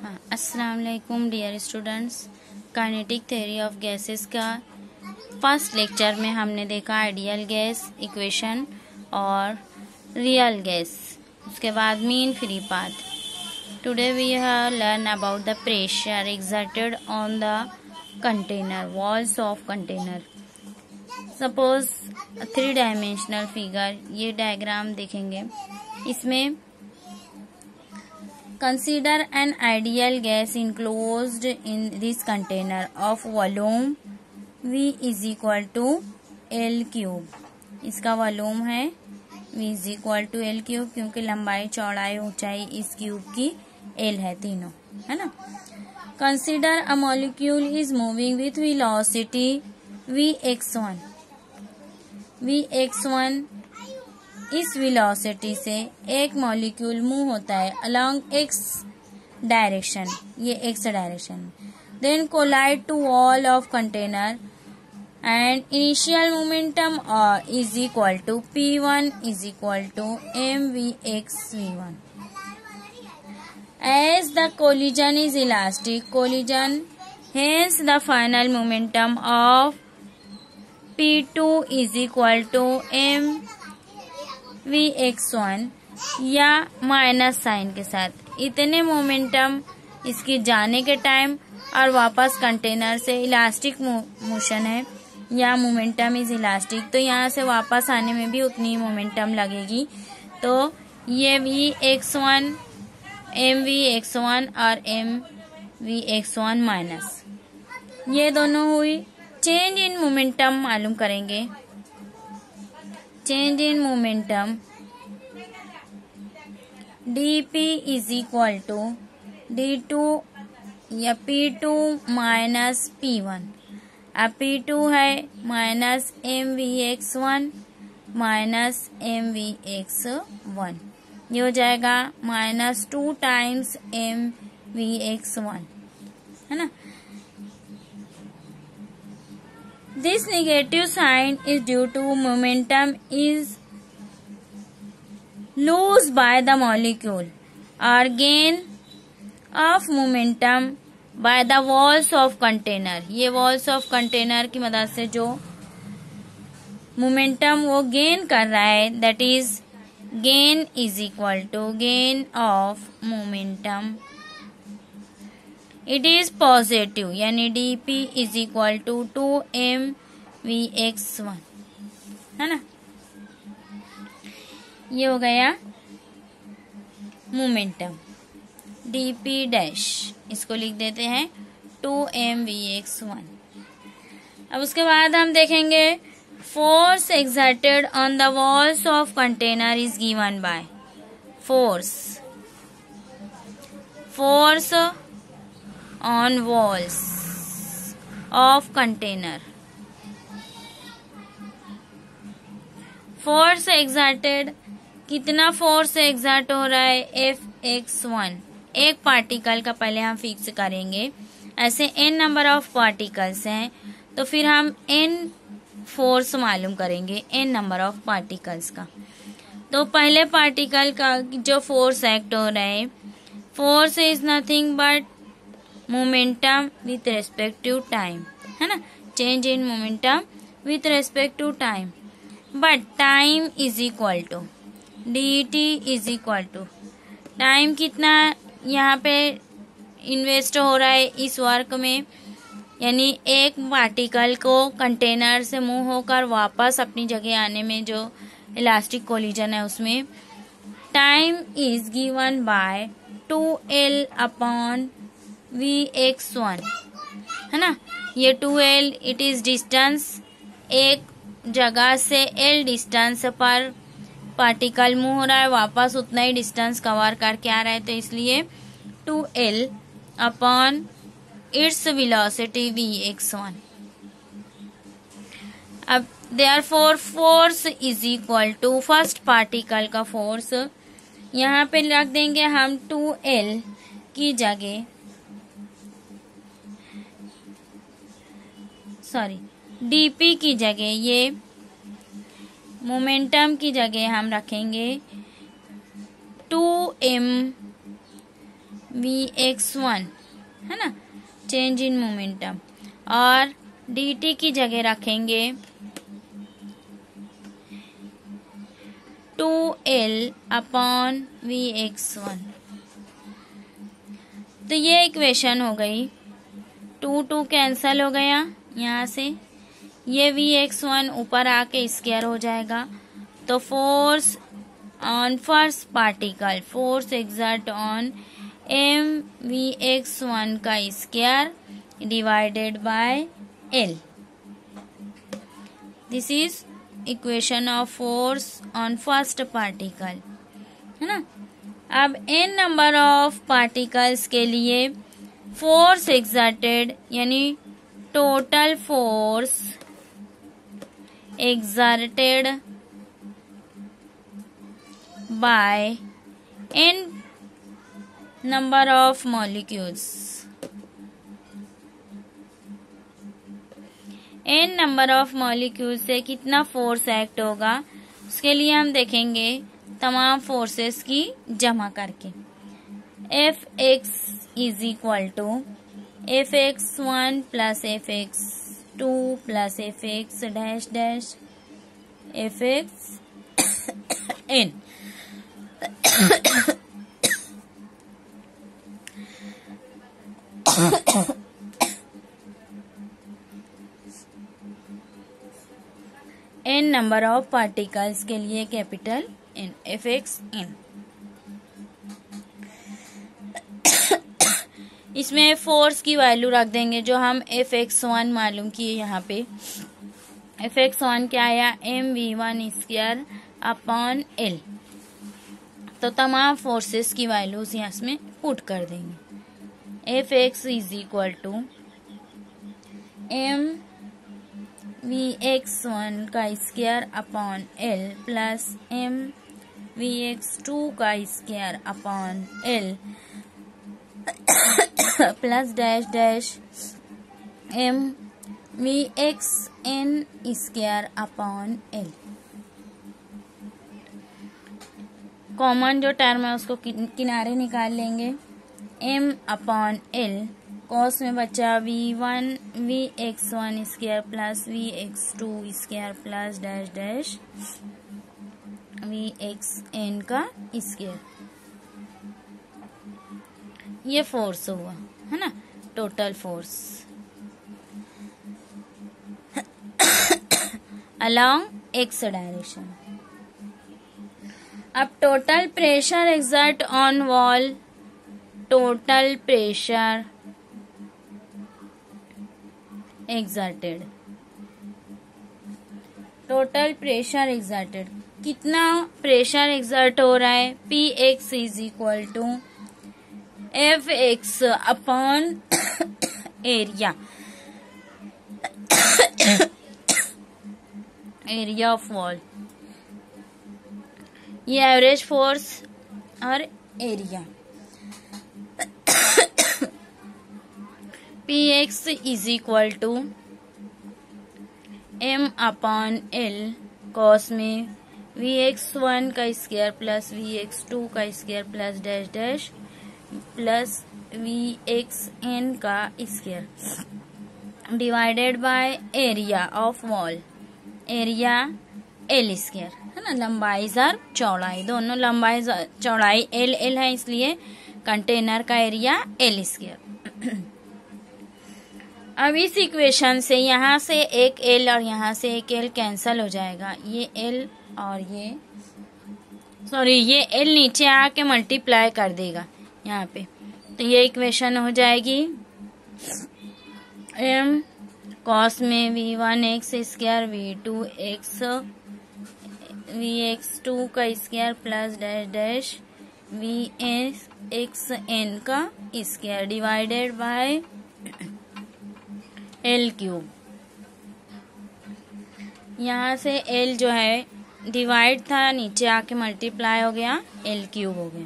हाँ, अस्सलाम वालेकुम dear students. Kinetic theory of gases का फर्स्ट लेक्चर में हमने देखा आइडियल गैस इक्वेशन और रियल गैस, उसके बाद mean free path. Today we have learn about the pressure exerted on the container walls of container. Suppose 3 dimensional figure, ये diagram देखेंगे। इसमें consider an ideal gas enclosed in this container of volume V is equal to L cube। इसका volume है V is equal to L cube, क्योंकि लंबाई चौड़ाई ऊंचाई इस क्यूब की L है, तीनों है ना। Consider a molecule is moving with velocity Vx1। Vx1 इस वेलोसिटी से एक मॉलिक्यूल मूव होता है अलोंग एक्स डायरेक्शन, ये X direction, then collide to wall of container and initial momentum is equal to P1 is equal to mvx_v1। As the collision is elastic collision, hence the final momentum of P2 is equal to mvx1 या minus sign के साथ। इतने momentum इसकी जाने के time और वापस container से इलास्टिक मोशन है या मोमेंटम इज इलास्टिक, तो यहाँ से वापस आने में भी उतनी मोमेंटम लगेगी। तो ये Vx1 mvx1 और mvx1 माइनस, ये दोनों हुई। चेंज इन मोमेंटम मालूम करेंगे। Change in momentum dp is equal to d2 या p2 माइनस p1। अब p2 है माइनस mvx1 माइनस mvx1, ये हो जाएगा माइनस 2 टाइम्स mvx1, है ना। This negative sign is due to momentum is lost by the molecule or gain of momentum by the walls of container। ये walls of container की मदद से जो momentum वो gain कर रहा है, that is gain is equal to gain of momentum, it is positive, यानी dp is equal to 2mvx1, है ना। ये हो गया मोमेंटम dp डैश, इसको लिख देते हैं 2mvx1। अब उसके बाद हम देखेंगे force exerted on the walls of container is given by force on walls of container। Force exerted, कितना फोर्स एक्सर्ट हो रहा है Fx1, एक पार्टिकल का पहले हम फिक्स करेंगे। ऐसे n नंबर ऑफ पार्टिकल्स हैं, तो फिर हम n फोर्स मालूम करेंगे n नंबर ऑफ पार्टिकल्स का। तो पहले पार्टिकल का जो फोर्स एक्ट हो रहा है, force is nothing but momentum with respect to time, है ना। Change in momentum with respect to time, but time is equal to dt is equal to time कितना यहाँ पे इन्वेस्ट हो रहा है इस वर्क में, यानी एक पार्टिकल को कंटेनर से मूव होकर वापस अपनी जगह आने में जो इलास्टिक कोलिजन है उसमें time is given bye 2L upon Vx1, है ना। ये 2L इट इज डिस्टेंस, एक जगह से L डिस्टेंस पर पार्टिकल मूव हो रहा है, वापस उतना ही डिस्टेंस कवर करके आ रहा है, तो इसलिए 2L upon its velocity Vx1। अब therefore force is equal to first particle का फोर्स, यहाँ पे रख देंगे हम 2L की जगह, dp की जगह, ये मोमेंटम की जगह हम रखेंगे 2m Vx1 है ना, चेंज इन मोमेंटम, और dt की जगह रखेंगे 2L अपॉन Vx1। तो ये इक्वेशन हो गई, 2 कैंसल हो गया यहाँ से, ये Vx1 ऊपर आके स्क्वायर हो जाएगा। तो force on first particle, force exert on mVx1 का square divided bye L। This is equation of force on first particle, है ना। अब n नंबर ऑफ पार्टिकल्स के लिए फोर्स एक्सर्टेड यानी total force exerted by n number of molecules, n number of molecules से कितना force act होगा, उसके लिए हम देखेंगे तमाम फोर्सेस की जमा करके। Fx is equal to Fx1 plus Fx2 plus Fx dash dash Fx n। n number of particles के लिए कैपिटल N, Fx n। इसमें फोर्स की वैल्यू रख देंगे जो हम Fx1 मालूम किए, यहाँ पे Fx1 क्या आया, mv1 स्क्वायर अपॉन L। तो तमाम फोर्सेस की वैल्यूज यहाँ इसमें पुट कर देंगे। Fx is equal to mvx1 का square upon L plus mvx2 का square upon L plus dash dash mvxn square upon L। Common जो टर्म है उसको किनारे निकाल लेंगे, m अपॉन L, कॉस में बचा vx1 square plus vx2 square plus dash dash vxn का स्क्वायर। ये फोर्स हुआ, है ना, total force along x direction. अब total pressure exert on wall, total pressure exerted, total pressure exerted, कितना pressure exert हो रहा है, Px is equal to Fx upon area, area of wall, ये एवरेज फोर्स और area. Px is equal to m upon L, cos में Vx1 का square plus Vx2 का square plus dash dash plus Vxn का square divided by area of wall, area L square, है ना, लंबाई और चौड़ाई, दोनों लंबाई चौड़ाई L है, इसलिए कंटेनर का एरिया L स्क्वायर। अब इस इक्वेशन से यहाँ से एक L और यहाँ से एक L कैंसल हो जाएगा, ये L और ये L नीचे आके मल्टीप्लाई कर देगा यहाँ पे, तो ये इक्वेशन हो जाएगी m कॉस में v1x स्क्वायर v2x vx2 का square plus dash dash vxn का square divided bye L cube. यहाँ से L जो है डिवाइड था, नीचे आके मल्टीप्लाई हो गया, L क्यूब हो गया।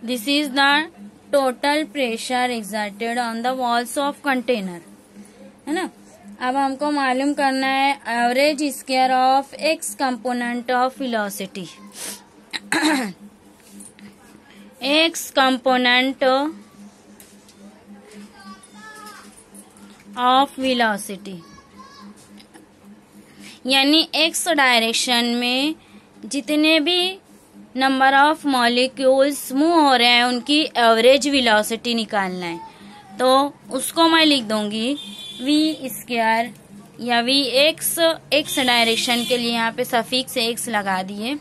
This is the total pressure exerted on the walls of container, है ना। अब हमको मालूम करना है average square of x component of velocity. x component of velocity, यानी x डायरेक्शन में जितने भी नंबर ऑफ मॉलिक्यूल्स मूव हो रहे हैं उनकी एवरेज वेलोसिटी निकालना है। तो उसको मैं लिख दूंगी v स्क्वायर या वी एक्स डायरेक्शन के लिए यहाँ पे सफिक्स x लगा दिए।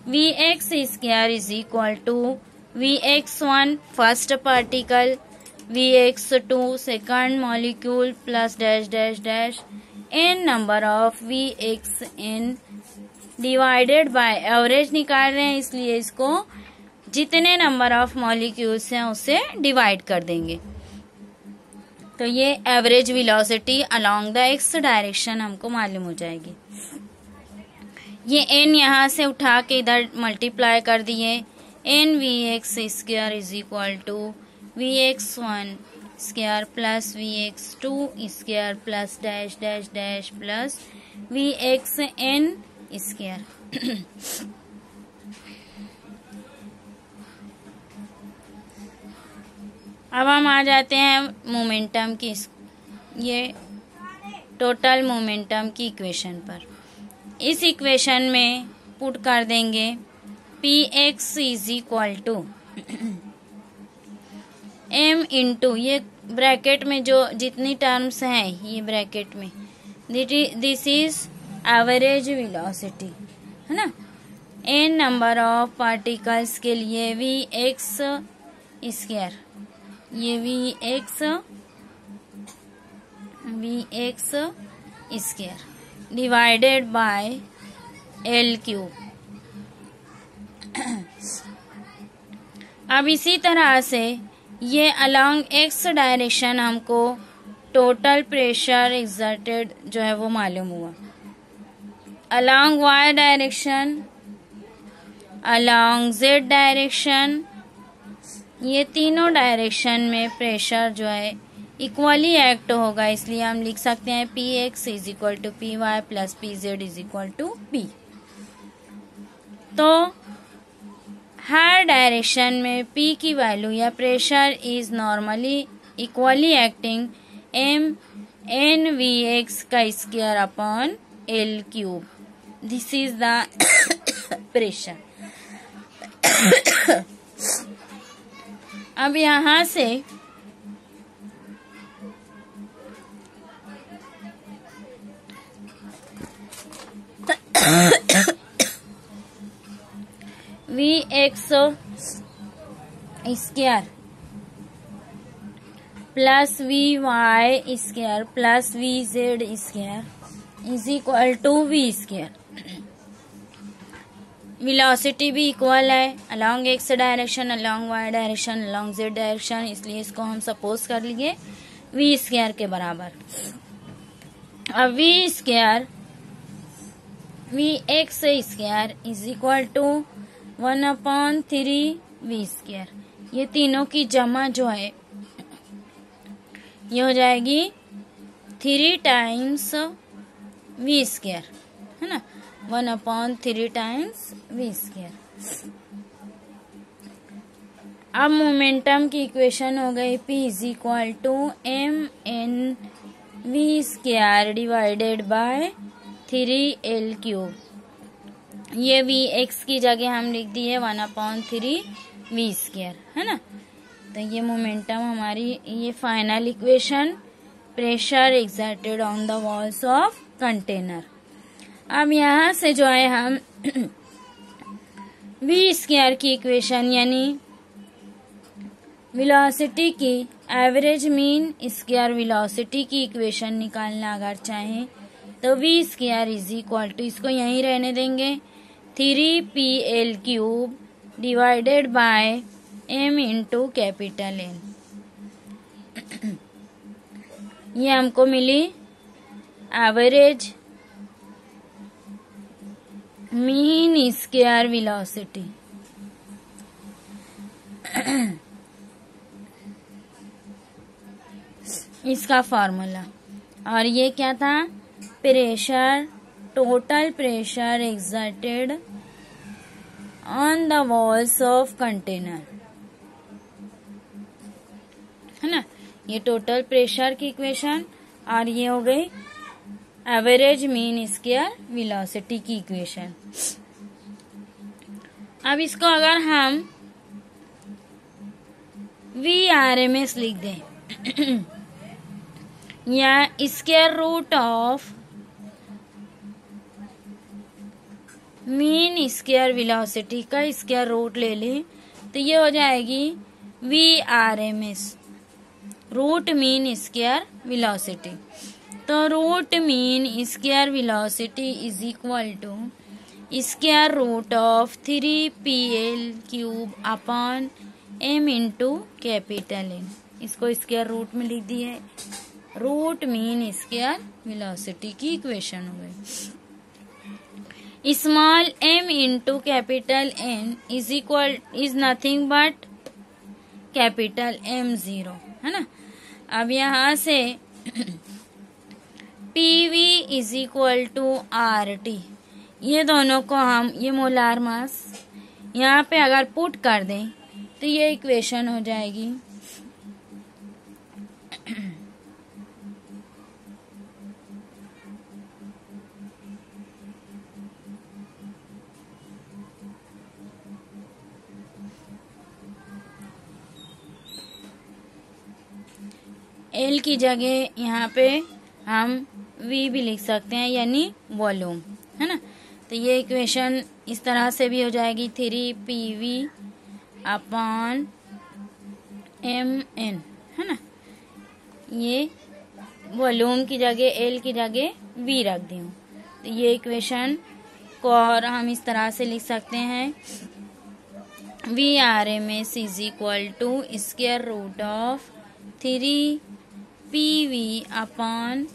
V X square is equal to V X one first particle, V X two second molecule plus dash dash dash N number of V X N divided by average निकाल रहे हैं, इसलिए इसको जितने number of molecules हैं उससे divide कर देंगे। तो ये average velocity along the x direction हमको मालूम हो जाएगी। ये एन यहाँ से उठा के इधर मल्टीप्लाई कर दिए। N V X square is equal to V X one square plus V X two square plus dash dash dash plus V X N square. अब हम आ जाते हैं मोमेंटम की, ये टोटल मोमेंटम की इक्वेशन पर। इस इक्वेशन में पुट कर देंगे P x is equal to M into, ये ब्रैकेट में जो जितनी टर्म्स हैं ये ब्रैकेट में, दिस इज एवरेज वेलोसिटी, है ना। एन नंबर ऑफ पार्टिकल्स के लिए वी एक्स स्क्वायर, ये V X square divided by L cube. अब इसी तरह से ये अलोंग एक्स डायरेक्शन हमको टोटल प्रेशर एक्सर्टेड जो है वो मालूम हुआ। Along Y direction, along Z direction, ये तीनों डायरेक्शन में प्रेशर जो है इक्वली एक्ट होगा, इसलिए हम लिख सकते हैं P x is equal to P y plus P z is equal to P. तो हर डायरेक्शन में p की वैल्यू या pressure is normally equally acting M N V X का square upon L cube, this is the pressure. अब यहां से V X square plus V Y square plus V Z square is equal to V square. Velocity भी equal है along x direction, along Y direction, along Z direction, इसलिए इसको हम suppose कर लिए वी स्क्वायर के बराबर। अब V square V X square is equal to 1/3 V square, ये तीनों की जमा जो है ये हो जाएगी 3 टाइम्स वी स्क्वायर, है ना, 1/3 टाइम्स वी स्क्वायर। अब मोमेंटम की इक्वेशन हो गई P is equal to M N V square divided by 3L cube. ये वी एक्स की जगह हम लिख दिए 1/3 वी स्क्वायर, है ना। तो ये मोमेंटम हमारी ये final equation, pressure exerted on the walls of container. अब यहाँ से जो है हम वी स्क्वायर की इक्वेशन यानी वेलोसिटी की एवरेज मीन स्क्वायर वेलोसिटी की इक्वेशन निकालना अगर चाहें तो V square is equal to, इसको यहीं रहने देंगे, 3PL cube divided by m into capital N। ये हमको मिली एवरेज मीन स्क्वायर वेलोसिटी। इसका फॉर्मूला, और ये क्या था, pressure, total pressure exerted on the walls of container. है ना। ये टोटल प्रेशर की इक्वेशन और ये हो गई एवरेज मीन स्क्वायर वेलोसिटी की इक्वेशन। अब इसको अगर हम VRMS लिख दें या square root of mean square velocity का स्क्वायर रूट ले लें तो ये हो जाएगी VRMS, root mean square velocity. तो root mean square velocity is equal to square root of 3PL cube upon m into capital N। इसको स्क्वायर रूट में लिख दिए, रूट मीन स्क्वायर वेलोसिटी की इक्वेशन हो गई। Small m into capital N is nothing but capital M0, है ना। अब यहाँ से PV is equal to RT, ये दोनों को हम ये मोलार मास यहाँ पे अगर पुट कर दें तो ये इक्वेशन हो जाएगी L की जगह यहाँ पे हम V भी लिख सकते हैं, यानी वॉल्यूम, है ना। तो ये इक्वेशन इस तरह से भी हो जाएगी 3PV अपॉन MN, है ना। ये वॉल्यूम की जगह L की जगह V रख दी हूँ। तो ये इक्वेशन को और हम इस तरह से लिख सकते हैं VRMS is equal to square root of 3PV upon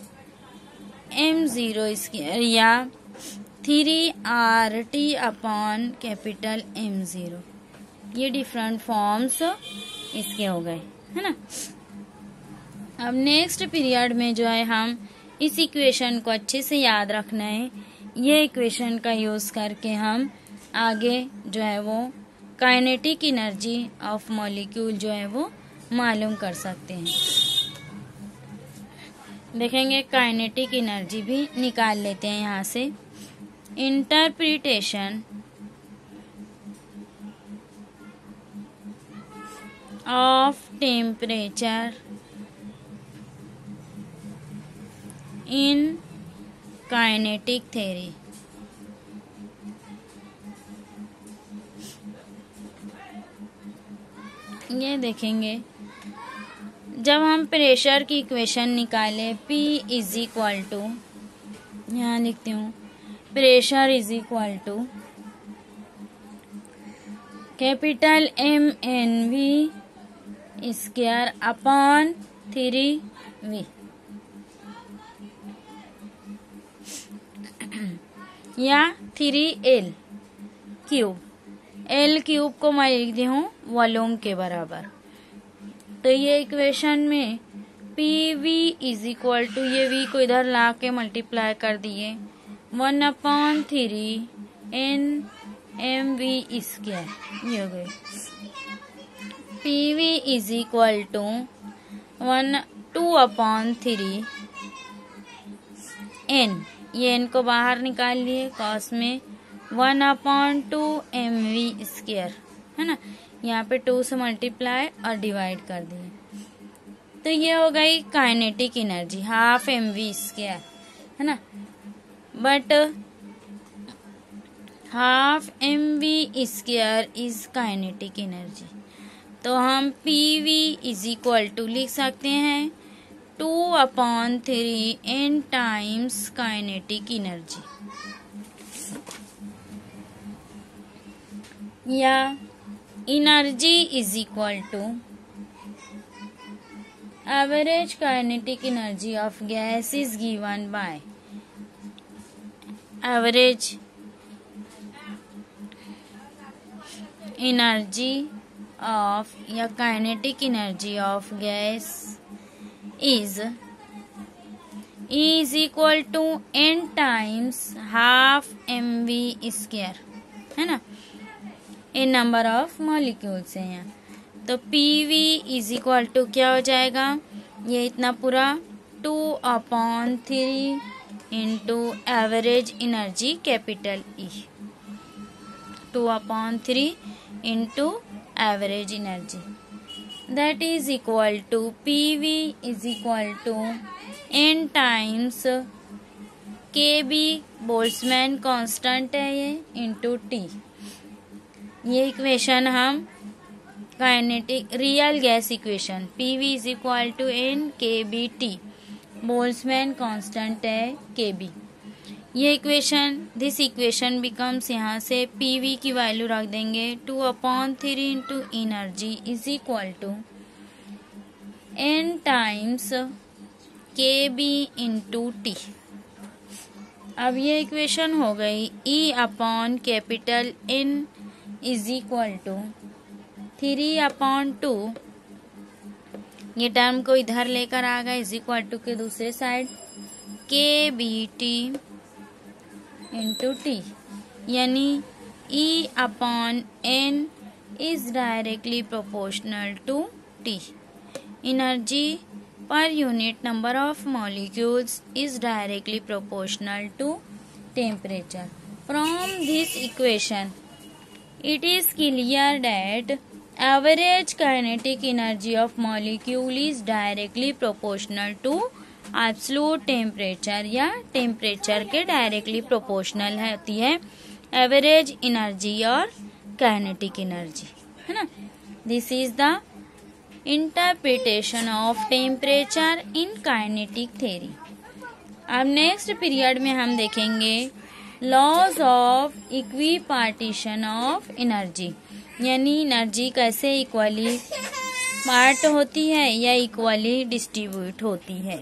M0 square या 3RT अपॉन कैपिटल M0। ये डिफरेंट फॉर्म्स इसके हो गए, है ना। अब नेक्स्ट पीरियड में जो है हम इस इक्वेशन को अच्छे से याद रखना है। ये इक्वेशन का यूज करके हम आगे जो है वो काइनेटिक एनर्जी ऑफ मॉलिक्यूल जो है वो मालूम कर सकते हैं। देखेंगे काइनेटिक एनर्जी भी निकाल लेते हैं यहाँ से। Interpretation of temperature in kinetic theory. ये देखेंगे जब हम प्रेशर की इक्वेशन निकाले P इज इक्वल टू, यहाँ लिखती हूँ pressure is equal to capital MNV square upon 3V या 3L क्यूब। L क्यूब को मैं लिख दी हूँ वॉल्यूम के बराबर। तो ये इक्वेशन में PV इज इक्वल टू, ये V को इधर ला के मल्टीप्लाई कर दिए 1/3 NMV स्क्वायर, ये हो गई। PV is equal to 2/3 N, ये N को बाहर निकाल लिए कॉस में 1/2 MV स्क्वायर, है ना। यहाँ पे 2 से मल्टीप्लाई और डिवाइड कर दिए। तो ये हो गई kinetic energy half MV square, है ना। But half MV square is kinetic energy. तो हम PV इज इक्वल टू लिख सकते हैं 2/3 N टाइम्स काइनेटिक एनर्जी, या energy is equal to average kinetic energy of gas is given by average energy of या kinetic energy of gas is equal to N times half MV square, है ना। N number of molecules है यहाँ। तो PV is equal to क्या हो जाएगा, ये इतना पूरा 2/3 into average energy capital E, 2/3 into average energy, that is equal to PV is equal to N times KB Boltzmann constant है ये, इंटू T। ये इक्वेशन हम kinetic real gas equation PV is equal to N KB T, Boltzmann constant है KB। ये equation, this equation becomes, यहाँ से PV की value रख देंगे 2/3 into energy is equal to N times KB into T। अब ये इक्वेशन हो गई E/कैपिटल N इज इक्वल टू 3/2, ये टर्म को इधर लेकर आ गए, इज इक्वल टू के दूसरे साइड KBT इंटू T, यानी E/N is directly proportional to T। Energy per unit number of molecules is directly proportional to temperature. From this equation, it is clear that average kinetic energy of molecule is directly proportional to absolute temperature, या temperature के directly proportional होती है average energy और kinetic energy, है ना। This is the interpretation of temperature in kinetic theory. अब next period में हम देखेंगे laws of equipartition of energy, यानी एनर्जी कैसे इक्वली पार्ट होती है या इक्वली डिस्ट्रीब्यूट होती है।